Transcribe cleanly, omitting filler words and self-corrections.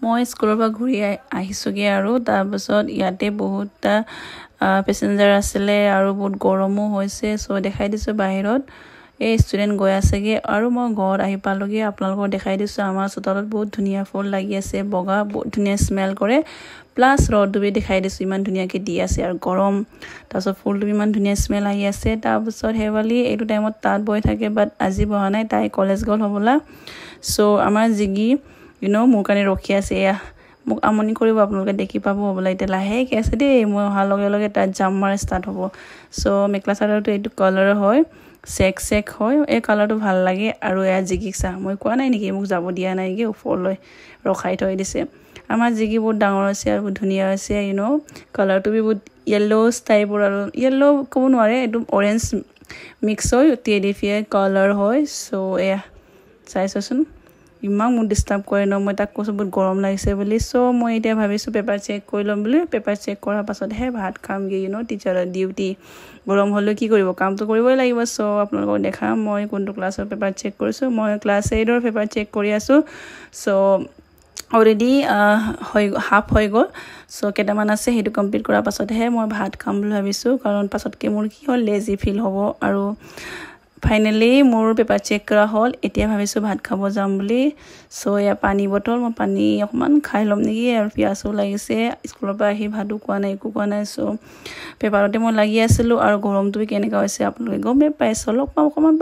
মই স্কুলৰ পৰা ঘূৰি আহিছোগে আৰু তাৰ পাছত ইয়াতে বহুত পেছেঞ্জাৰ আছিলে আৰু বহুত গৰমো হৈছে সো দেখাই দিছো বাহিৰত এই ষ্টুডেন্ট গৈ আছেগে আৰু মই ঘৰত আহি পালোগে আপোনালোকক দেখাই দিছো আমাৰ চোতালত বহুত ধুনীয়া ফুল লাগি আছে বগা বহুত ধুনীয়া স্মেল কৰে প্লাস ৰ'দটো দেখাই দিছো ইমান ধুনীয়াকে দি আছে আৰু গৰম তাৰপাছত ফুলটো ইমান ধুনীয়া স্মেল আহি আছে তাৰপাছত হেৱালি এইটো টাইমত তাত বৈ থাকে বাট আজি বহা নাই তাই কলেজ গল হবলা সো আমাৰ জিগি মোৰ কাৰণে ৰখি আছে মোক আমনি কৰিব আপোনালোকে দেখি পাব হবলা এতিয়া লাহেকে আছে দেই মই অহাৰ লগে লগে তাত জাম মাৰা ষ্টাৰ্ট হ'ব সো মেখলা চাদৰটো এইটো কালাৰ হয় চেক হয় এই কালাৰটো ভাল লাগে আৰু এয়া জিগিক চা মই কোৱা নাই নেকি মোক যাব দিয়া নাই কি ওপৰলৈ ৰখাই থৈ দিছে আমাৰ জিগি বহুত ডাঙৰ আছে আৰু ধুনীয়া আছে কালাৰটো বহুত yellows টাইপৰ আৰু yellow ক'ব নোৱাৰে এইটো অৰেঞ্জ মিক্স হয় টেডিফিয়াৰ কালাৰ হয় সো এয়া চাইছচোন ইমান মোক ডিস্টাৰ্ব কৰে মই তাক কৈছো বহুত গৰম লাগিছে বুলি সো মই এতিয়া ভাবিছো পেপাৰ চেক কৰি লম বুলি পেপাৰ চেক কৰাৰ পাছত হে ভাত খামগে টিচাৰৰ ডিউটি গৰম হলে কি কৰিব কামটো কৰিবই লাগিব সো আপোনালোকক দেখাম মই কোনটো ক্লাছৰ পেপাৰ চেক কৰিছো মই ক্লাছ 8 ৰ পেপাৰ চেক কৰি আছো সো অলৰেডি হাফ হৈ গল সো কেটামান আছে হেতু কমপ্লিট কৰাৰ পাছত হে মই ভাত খাম বুলি ভাবিছো কাৰণ পাছতকে মোৰ কি হল লেজি ফিল হ'ব আৰু ফাইনালি মোৰ পেপাৰ চেক কৰা হল এতিয়া ভাবিছো ভাত খাব যাম বুলি সো এয়া পানী বটল মই পানী অকমান খাই লম নেকি আৰু পিয়াসো লাগিছে স্কুলৰ পৰা আহি ভাতও কোৱা নাই একো কোৱা নাই সো পেপাৰতে মই লাগি আছিলো আৰু গৰমটো কেনেকা হৈছে আপোনালোকে গমে পাইছে অলপ অকমান